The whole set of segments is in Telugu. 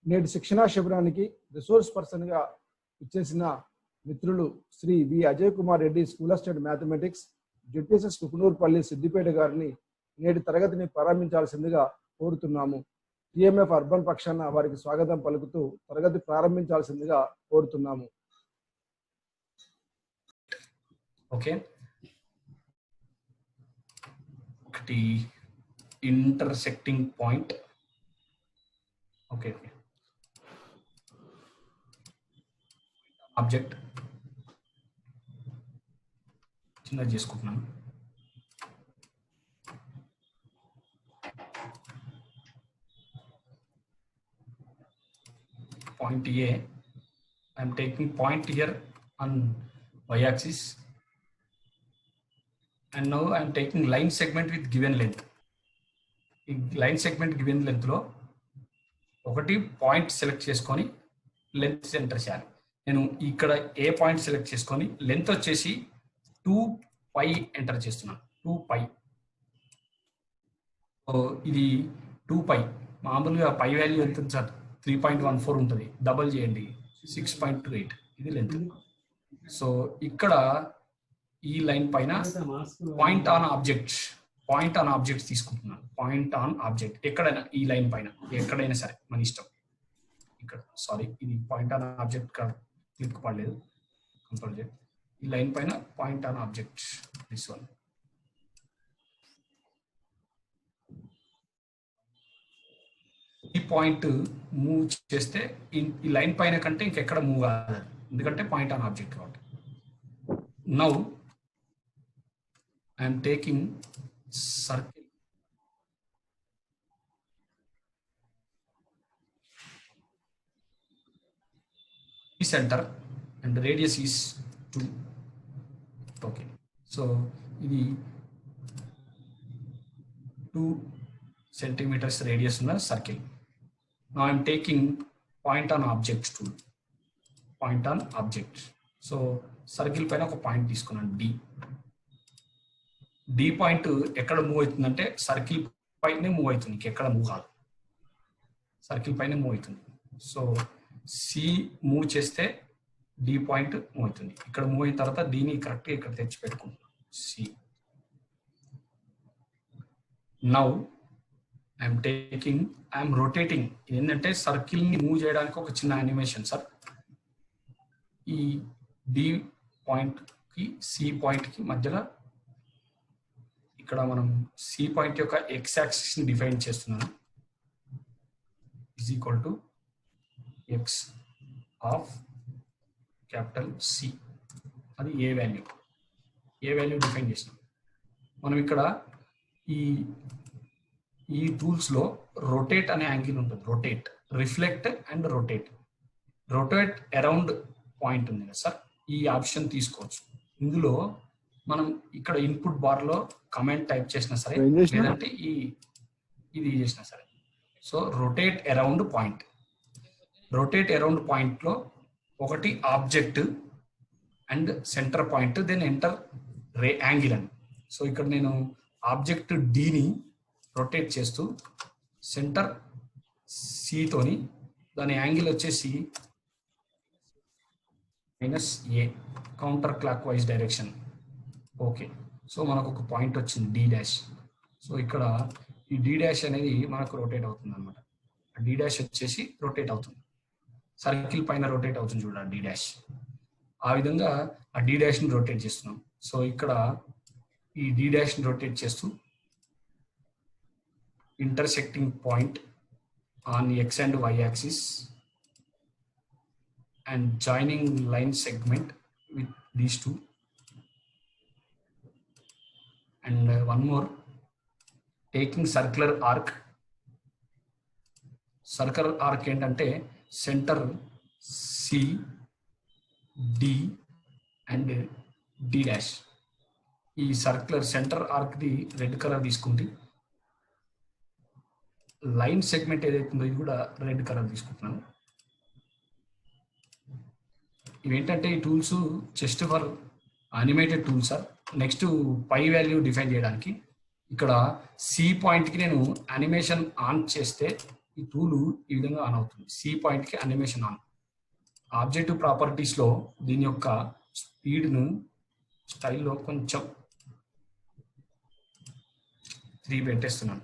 నేటి శిక్షణా శిబిరానికి రిసోర్స్ పర్సన్గా ఇచ్చేసిన మిత్రులు Shri V Ajay Kumar Reddy, school of state mathematics, ZPSS Kukunurpally, Siddipet గారిని నేటి తరగతిని ప్రారంభించాల్సిందిగా కోరుతున్నాము. టిఎంఎఫ్ అర్బన్ పక్షాన వారికి స్వాగతం పలుకుతూ తరగతి ప్రారంభించాల్సిందిగా కోరుతున్నాము. ఓకే, ఒకటి ఇంటర్సెక్టింగ్ పాయింట్. ఓకే, ఆబ్జెక్ట్ చిన్నది చేసుకుంటున్నాను. Point A, I am taking point here on y-axis, and now I am taking line segment with given length. ఈ లైన్ సెగ్మెంట్ గివెన్ లెంత్ లో ఒకటి పాయింట్ సెలెక్ట్ చేసుకొని లెంత్ ఎంటర్ చేయాలి. నేను ఇక్కడ ఏ పాయింట్ సెలెక్ట్ చేసుకొని లెంత్ వచ్చేసి 2π ఎంటర్ చేస్తున్నాను. 2π. ఇది 2π. మామూలుగా పై వాల్యూ ఎంత సార్? 3.14 ఉంటుంది. డబల్ చేయండి, 6.28. ఇది లెంత్. సో ఇక్కడ ఈ లైన్ పైన పాయింట్ ఆన్ ఆబ్జెక్ట్ తీసుకుంటున్నాను. పాయింట్ ఆన్ ఆబ్జెక్ట్ ఎక్కడైనా ఈ లైన్ పైన ఎక్కడైనా సరే మన ఇష్టం. ఇక్కడ సారీ, ఇది పాయింట్ ఆన్ ఆబ్జెక్ట్ క్లిక్ పడలేదు, కంట్రోల్ చేయండి. ఈ లైన్ పైన point on object, this one. ఈ పాయింట్ మూవ్ చేస్తే ఈ లైన్ పైన కంటే ఇంకెక్కడ మూవ్ కాదు, ఎందుకంటే పాయింట్ ఆన్ ఆబ్జెక్ట్ కాబట్టి. Now I'm taking circle. ఈ centre and radius is 2. Okay, so ఇది 2 centimeters రేడియస్ ఉన్న circle. Now I am taking point on object tool. Point on object. So circle పైన ఒక పాయింట్ తీసుకున్నాను, D. D పాయింట్ ఎక్కడ మూవ్ అవుతుందంటే సర్కిల్ పైనే మూవ్ అవుతుంది, ఎక్కడ మూవ్ కాదు, సర్కిల్ పైన మూవ్ అవుతుంది. సో C మూవ్ చేస్తే D పాయింట్ మూవ్ అవుతుంది. ఇక్కడ మూవ్ అయిన తర్వాత Dని కరెక్ట్గా ఇక్కడ తెచ్చి పెట్టుకుంటున్నాను, C. Now I'm rotating. ఏంటంటే సర్కిల్ ని మూవ్ చేయడానికి ఒక చిన్న యానిమేషన్ సార్. ఈ డి పాయింట్ కి సి పాయింట్ కి మధ్యలో ఇక్కడ మనం సి పాయింట్ యొక్క ఎక్స్ యాక్సిస్ ని డిఫైన్ చేస్తున్నాను. Is equal to X of capital C. అది ఏ వాల్యూ డిఫైన్ చేసినాం మనం. ఇక్కడ ఈ టూల్స్ లో రొటేట్ అనే యాంగిల్ ఉంటుంది. Rotate, reflect and rotate around point ఉంది కదా సార్, ఈ ఆప్షన్ తీసుకోవచ్చు. ఇందులో మనం ఇక్కడ ఇన్పుట్ బార్ లో కమెంట్ టైప్ చేసినా సరే, లేదంటే ఇది చేసినా సరే. సో రొటేట్ అరౌండ్ పాయింట్ లో ఒకటి object and center point, then enter angle అని. సో ఇక్కడ నేను ఆబ్జెక్ట్ డిని రొటేట్ చేస్తూ సెంటర్ సితోని దాని యాంగిల్ వచ్చేసి -a, counter clock wise direction. Okay, so మనకు ఒక పాయింట్ వచ్చింది D'. సో ఇక్కడ ఈ D' అనేది మనకు రొటేట్ అవుతుంది అనమాట. D' వచ్చేసి రొటేట్ అవుతుంది, సర్కిల్ పైన రొటేట్ అవుతుంది చూడండి D'. ఆ విధంగా ఆ D' ని రొటేట్ చేస్తున్నాం. సో ఇక్కడ ఈ D' ని రొటేట్ చేస్తూ intersecting point on x and y axis and joining line segment with these two, and one more, taking circular arc ఏంటంటే center C, D and D'. ఈ circular center arc the red colour తీసుకుంది, లైన్ సెగ్మెంట్ ఏదైతుందో ఇది కూడా రెడ్ కలర్ తీసుకుంటున్నాను. ఇవేంటంటే ఈ tools just for animated tools sir. Next pi value define చేయడానికి ఇక్కడ సి పాయింట్కి నేను యానిమేషన్ ఆన్ చేస్తే ఈ టూల్ ఈ విధంగా ఆన్ అవుతుంది. సి పాయింట్కి అనిమేషన్ ఆన్. ఆబ్జెక్టివ్ ప్రాపర్టీస్లో దీని యొక్క స్పీడ్ను స్టైల్లో కొంచెం 3 పెట్టేస్తున్నాను.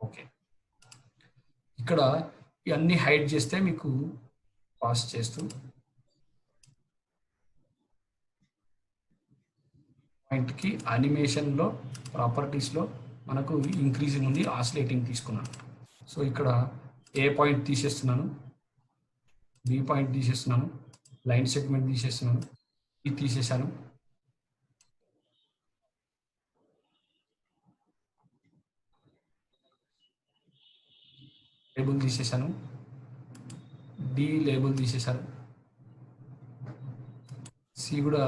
ఓకే, ఇక్కడ ఇవన్నీ హైడ్ చేస్తే మీకు పాస్ చేస్తూ పాయింట్కి అనిమేషన్లో ప్రాపర్టీస్లో మనకు ఇంక్రీజింగ్ ఉంది, ఆసిలేటింగ్ తీసుకున్నాను. సో ఇక్కడ ఏ పాయింట్ తీసేస్తున్నాను, బి పాయింట్ తీసేస్తున్నాను, లైన్ సెగ్మెంట్ తీసేస్తున్నాను, ఇది తీసేసాను. లేబుల్ తీసేసాను, డి లేబుల్ తీసేసాను, సి కూడా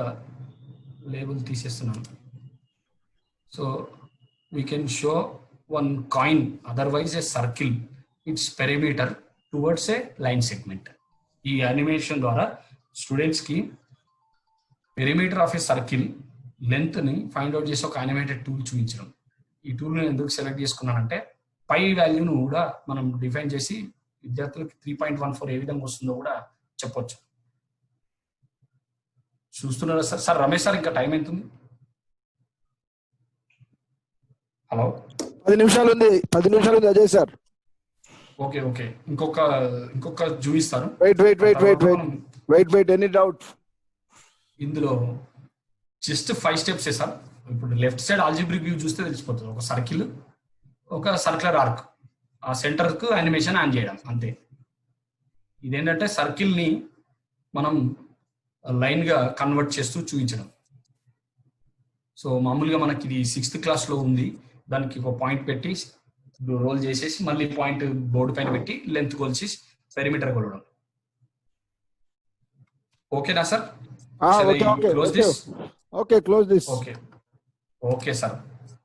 లేబుల్ తీసేస్తున్నాను. So we can show one coin, otherwise a circle its perimeter towards a line segment. ఈ యానిమేషన్ ద్వారా స్టూడెంట్స్కి పెరిమీటర్ ఆఫ్ ఏ సర్కిల్ లెంత్ని ఫైండ్ అవుట్ చేసి ఒక యానిమేటెడ్ టూల్ చూపించడం. ఈ టూల్ని ఎందుకు సెలెక్ట్ చేసుకున్నానంటే పై వాల్యూను కూడా మనం డిఫైన్ చేసి విద్యార్థులకి 3.14 ఏ విధంగా వస్తుందో కూడా చెప్పొచ్చు. చూస్తున్నారా సార్? సార్ రమేష్ సార్, ఇంకా టైం ఎంత ఉంది? హలో, 10 నిమిషాలు ఉంది. 10 నిమిషాలు ఉంది అజయ్ సార్. ఓకే ఓకే, ఇంకొక చూపిస్తాను. Wait any doubt? ఇందులో జస్ట్ 5 స్టెప్స్ సార్. ఇప్పుడు లెఫ్ట్ సైడ్ ఆల్జిబ్రిక్ వ్యూ చూస్తే తెలిసిపోతుంది. ఒక సర్కిల్, ఒక సర్క్యులర్ ఆర్క్, ఆ సెంటర్కు యానిమేషన్ ఆన్ చేయడం, అంతే. ఇదేంటంటే సర్కిల్ని మనం లైన్గా కన్వర్ట్ చేస్తూ చూపించడం. సో మామూలుగా మనకి ఇది 6th క్లాస్లో ఉంది. దానికి ఒక పాయింట్ పెట్టి రోల్ చేసేసి మళ్ళీ పాయింట్ బోర్డు పైన పెట్టి లెంత్ కొలిచి పెరిమీటర్ కొలవడం. ఓకేనా sir? Okay sir.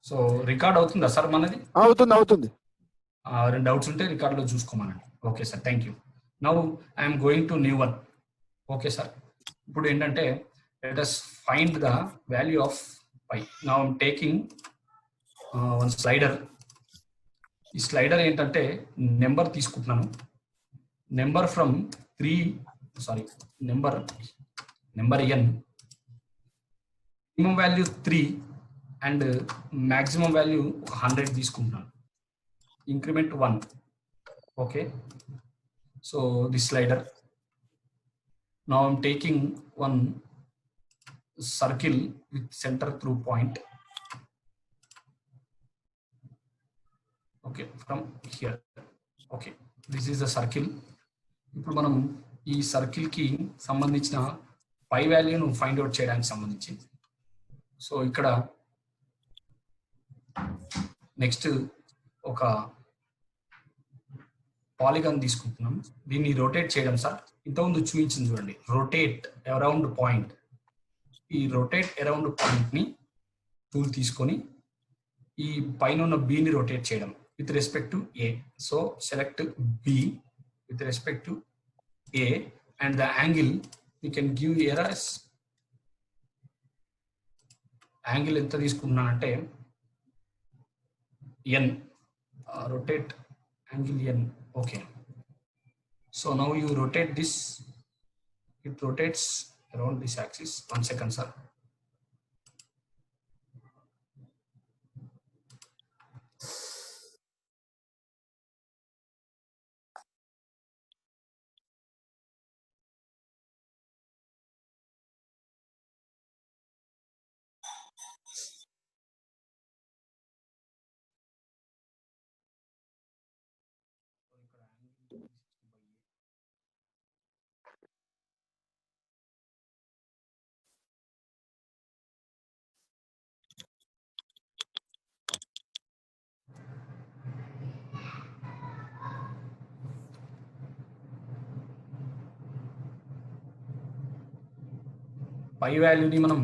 So record అవుతుందా సార్ మనది? అవుతుంది. 2 డౌట్స్ ఉంటే రికార్డ్లో చూసుకోమనండి. Okay sir, thank you. Now I'm going to new one. Okay sir, ఇప్పుడు ఏంటంటే let us find the value of pi. Now I'm taking one slider. ఈ స్లైడర్ ఏంటంటే నెంబర్ తీసుకుంటున్నాను. Number from number n, minimum value 3 and maximum value 100 తీసుకుంటున్నాను. Increment 1. Okay, so the slider. Now I'm taking one circle with center through point. Okay, from here. Okay, this is the circle. ఇప్పుడు మనం ఈ సర్కిల్కి సంబంధించిన పై వాల్యూను ఫైండ్ అవుట్ చేయడానికి సంబంధించి, సో ఇక్కడ నెక్స్ట్ ఒక పాలిగాన్ తీసుకుంటున్నాం. దీన్ని రొటేట్ చేయడం సార్. ఇంతకుముందు చూపించింది చూడండి, రొటేట్ అరౌండ్ పాయింట్. ఈ రొటేట్ అరౌండ్ పాయింట్ని టూల్ తీసుకొని ఈ పైన ఉన్న బిని రొటేట్ చేయడం with respect to A. So select B with respect to A and the angle we can give errors. Angle ఎంత తీసుకుంటున్నానంటే N, rotate angle N. Okay, so now you rotate this, it rotates around this axis. 1 second sir. Pi వాల్యూని మనం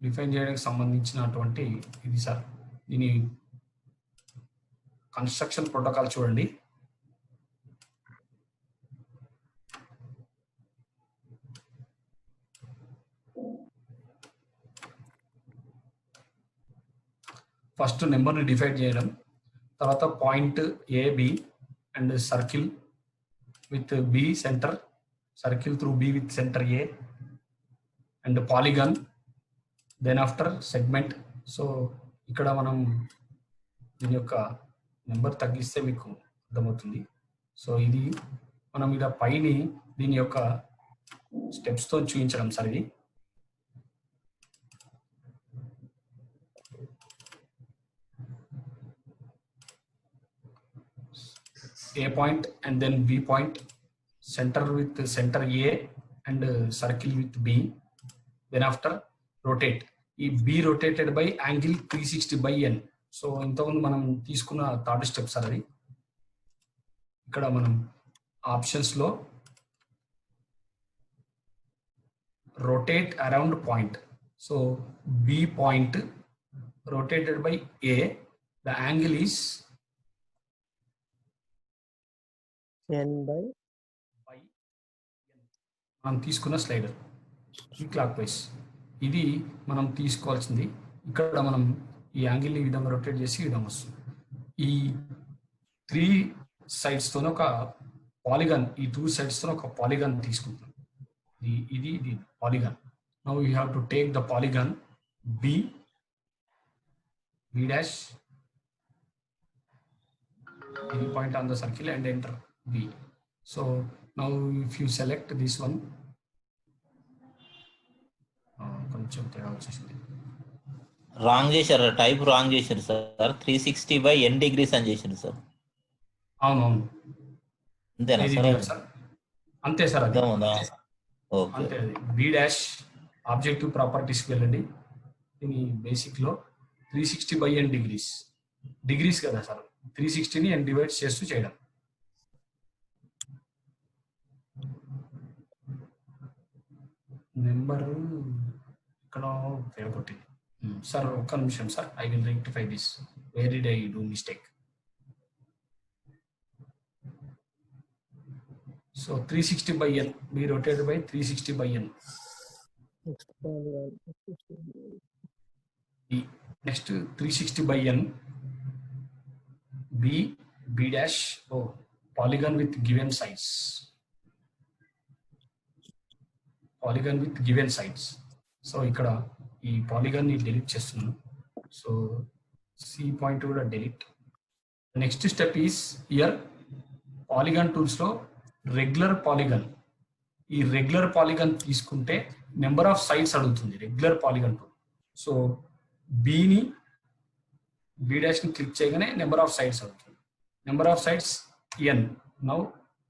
డిఫైన్ చేయడానికి సంబంధించినటువంటి ఇది సార్. దీని కన్స్ట్రక్షన్ ప్రోటోకాల్ చూడండి. ఫస్ట్ నెంబర్ని డిఫైన్ చేయడం, తర్వాత point A B and circle with B center, circle through B with center A and polygon, then after segment. So ఇక్కడ మనం దీని యొక్క నెంబర్ తగ్గిస్తే మీకు అర్థమవుతుంది. సో ఇది మనం ఇక్కడ పైని దీని యొక్క స్టెప్స్తో చూపించడం సార్. ఇది A point and then B point, center with center A and circle with B. Then after rotate. ఈ B rotated by angle 360 by N. So ఇంతకుముందు మనం తీసుకున్న థర్డ్ స్టెప్ సార్ అది. ఇక్కడ మనం ఆప్షన్స్ లో rotate around point. So B point rotated by A, the angle is N by N. మనం తీసుకున్న స్లైడర్ క్లాక్ వైస్ ఇది మనం తీసుకోవాల్సింది. ఇక్కడ మనం ఈ యాంగిల్ని ఈ విధంగా రొటేట్ చేసి ఈ విధంగా వస్తుంది. ఈ 3 sides తోనే ఒక పాలిగాన్, ఈ 2 sides తోనే ఒక పాలిగాన్ తీసుకుంటాం. ఇది polygon. Now you have to take the polygon B dash, any point on the circle and enter B. So now if you select this one, కొంచెం తేడా వచ్చేసింది. రాంగ్ చేశారు, టైప్ రాంగ్ చేశారు సార్. 360 by n degrees అని చేశారు సార్. అవునవును, అంతేనా సార్? అంతే సార్, అది ఓకే. అంతే. అది B డాష్ ఆబ్జెక్టివ్ ప్రాపర్టీస్కి వెళ్ళండి. దీని బేసిక్ లో 360 by n డిగ్రీస్ కదా సార్. 360ని n డివైడ్ చేస్తూ చేయడం. నెంబర్ ఇక్కడ పేరు కొట్టింది సార్. ఒక్క నిమిషం sir, I will rectify this. Where did I do mistake? So 360 by n, be rotated by 360 by n. Next 360 by n, B dash, polygon with given sides. Polygon with given sides. So ఇక్కడ ఈ పాలిగాన్ ని డిలీట్ చేస్తున్నాను. సో సి పాయింట్ కూడా delete. Next step is here polygon tools లో రెగ్యులర్ పాలిగాన్. ఈ రెగ్యులర్ పాలిగాన్ తీసుకుంటే నెంబర్ ఆఫ్ సైడ్స్ అడుగుతుంది regular polygon tool. So B dash ని క్లిక్ చేయగానే నెంబర్ ఆఫ్ సైడ్స్ అవుతుంది. Number of sides n. Now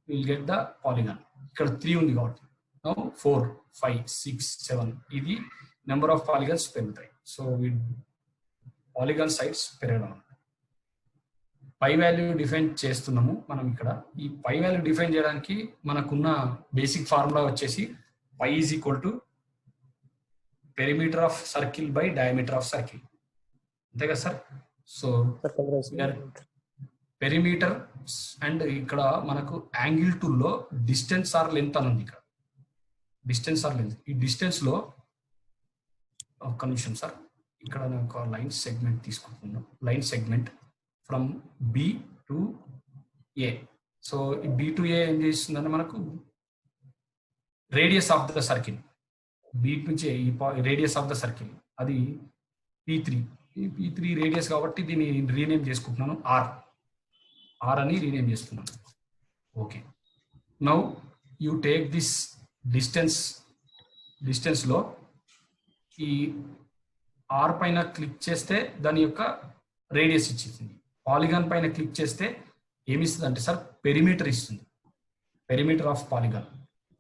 will get the polygon. ఇక్కడ 3 ఉంది కాబట్టి నౌ 4, 5, 6, 7 ఇది నెంబర్ ఆఫ్ పాలిగాన్స్ పెరుగుతాయి. సో పాలిగాన్ సైడ్స్ పెరగడం. పై వాల్యూ డిఫైన్ చేస్తున్నాము మనం ఇక్కడ. ఈ పై వాల్యూ డిఫైన్ చేయడానికి మనకున్న బేసిక్ ఫార్ములా వచ్చేసి pi is equal to perimeter of circle by diameter of circle. అంతే కదా సార్? సో పెరిమీటర్ అండ్ ఇక్కడ మనకు యాంగిల్ టూల్లో డిస్టెన్స్ ఆర్ లెంత్ అని ఉంది. ఇక్కడ డిస్టెన్స్ ఆర్ లెంత్. ఈ డిస్టెన్స్ లో ఒక్క నిమిషం సార్, ఇక్కడ నేను ఒక లైన్ సెగ్మెంట్ తీసుకుంటున్నాను. Line segment from B to A. సో ఈ B to A ఏం చేస్తుందంటే మనకు radius of the circle. B నుంచి ఈ రేడియస్ ఆఫ్ ద సర్కిల్ అది P3. P3 రేడియస్ కాబట్టి దీన్ని రీనేమ్ చేసుకుంటున్నాను R అని రీనేమ్ చేస్తున్నాను. Okay. Now you take this distance లో ఈ R పైన క్లిక్ చేస్తే దాని యొక్క రేడియస్ ఇచ్చింది. పాలిగాన్ పైన క్లిక్ చేస్తే ఏమి ఇస్తుంది అంటే సార్ పెరిమీటర్ ఇస్తుంది. Perimeter of polygon.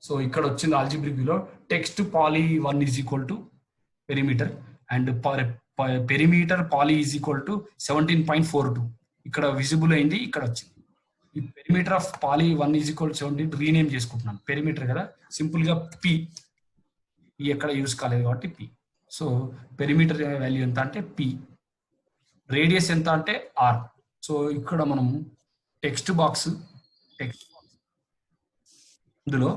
సో ఇక్కడ వచ్చింది ఆల్జిబ్రిక్ వ్యూలో text poly 1 is equal to perimeter and perimeter poly is equal to 17.42. ఇక్కడ విజిబుల్ అయింది, ఇక్కడ వచ్చింది. ఈ perimeter of poly 1 is equal to 17 rename చేసుకుంటున్నాను. పెరిమీటర్ కదా, సింపుల్ గా P ఎక్కడ యూజ్ కాలేదు కాబట్టి P. సో పెరిమీటర్ వాల్యూ ఎంత అంటే P, రేడియస్ ఎంత అంటే R. సో ఇక్కడ మనం టెక్స్ట్ బాక్స్ ఇందులో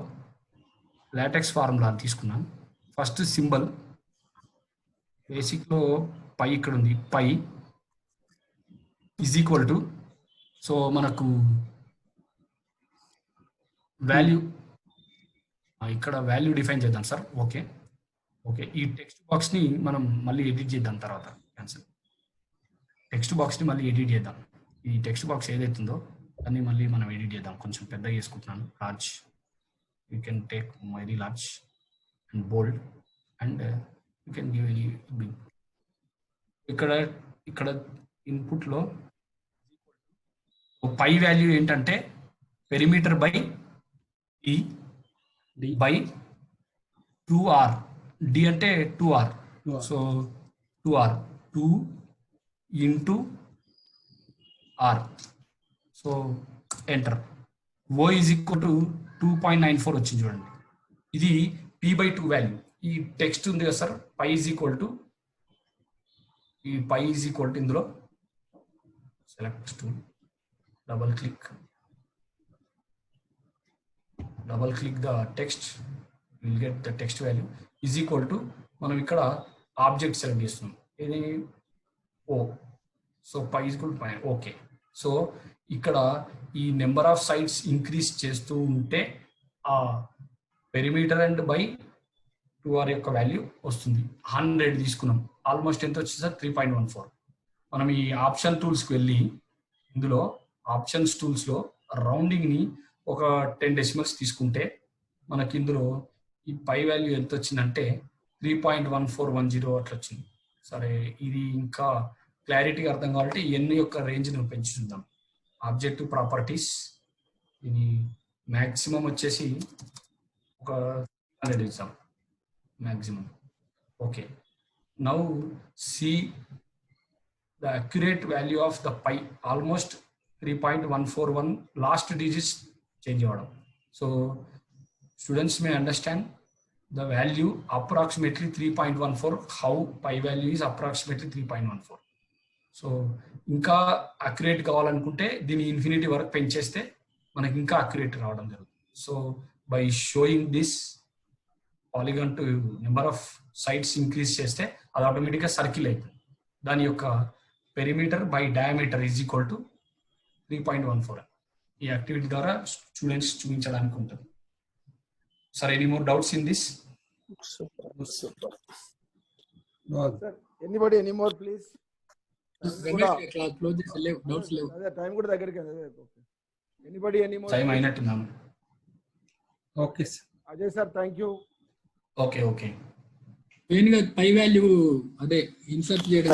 లాటెక్స్ ఫార్ములా తీసుకున్నాం. ఫస్ట్ సింబల్ బేసిక్ లో పై ఇక్కడ ఉంది. పై ఈజ్ ఈక్వల్ టు సో మనకు వాల్యూ ఇక్కడ వాల్యూ డిఫైన్ చేద్దాం సార్. ఓకే ఓకే, ఈ టెక్స్ట్ బాక్స్ని మనం మళ్ళీ ఎడిట్ చేద్దాం తర్వాత. క్యాన్సల్, టెక్స్ట్ బాక్స్ని మళ్ళీ ఎడిట్ చేద్దాం. ఈ టెక్స్ట్ బాక్స్ ఏదైతుందో దాన్ని మళ్ళీ మనం ఎడిట్ చేద్దాం. కొంచెం పెద్దగా చేసుకుంటున్నాను. Large, you can take very large and bold and you can give any big. ఇక్కడ ఇన్పుట్లో పై వాల్యూ ఏంటంటే perimeter by D by 2r. D అంటే 2r. సో 2r 2 into R. So enter. O is equal to 2.94 వచ్చింది చూడండి. ఇది p/2 వాల్యూ. ఈ టెక్స్ట్ ఉంది కదా sir, pi is equal to, ఈ పై ఈజ్ ఈక్వల్ టు ఇందులో select to double click the text, will get the text value is equal to, మనం ఇక్కడ ఆబ్జెక్ట్ సెలెక్ట్ చేస్తున్నాం. ఇది O. So pi is equal to pi. Okay. So ఇక్కడ ఈ నెంబర్ ఆఫ్ సైట్స్ ఇంక్రీజ్ చేస్తూ ఉంటే ఆ పెరిమీటర్ అండ్ బై 2r యొక్క వాల్యూ వస్తుంది. 100 తీసుకున్నాం. ఆల్మోస్ట్ ఎంత వచ్చింది సార్? 3.14. మనం ఈ ఆప్షన్ టూల్స్కి వెళ్ళి ఇందులో ఆప్షన్స్ టూల్స్లో రౌండింగ్ని ఒక 10 డెసిమల్స్ తీసుకుంటే మనకి ఇందులో ఈ పై వాల్యూ ఎంత వచ్చిందంటే 3.1410 అట్లా వచ్చింది. సరే, ఇది ఇంకా క్లారిటీగా అర్థం కావాలంటే ఎన్ యొక్క రేంజ్ని పెంచి చూద్దాం. ఆబ్జెక్టివ్ ప్రాపర్టీస్, ఇది మ్యాక్సిమం వచ్చేసి ఒక 100 ఇద్దాం maximum. Okay, now see the accurate value of the pi, almost 3.141 last digits change అవ్వడం. So students may understand the value approximately 3.14, how pi value is approximately 3.14. So ఇంకా అక్యురేట్ కావాలనుకుంటే దీన్ని ఇన్ఫినిటీ వరకు పెంచేస్తే మనకి ఇంకా అక్యురేట్ రావడం జరుగుతుంది. So by showing this polygon to number of sides increase చేస్తే అది ఆటోమేటిక్గా సర్కిల్ అవుతుంది. దాని యొక్క perimeter by diameter is equal to 3.14. ఈ యాక్టివిటీ ద్వారా స్టూడెంట్స్ చూపించడానికి ఉంటుంది. Sir, any more doubts in this? Super. Sir, anybody, any more, please? Time కూడా దగ్గరికి. Anybody, any more? Time అయినట్టున్నాను. Okay sir. Ajay sir, thank you. Okay okay. Main గా పై వాల్యూ అదే ఇన్సర్ట్ చేయడం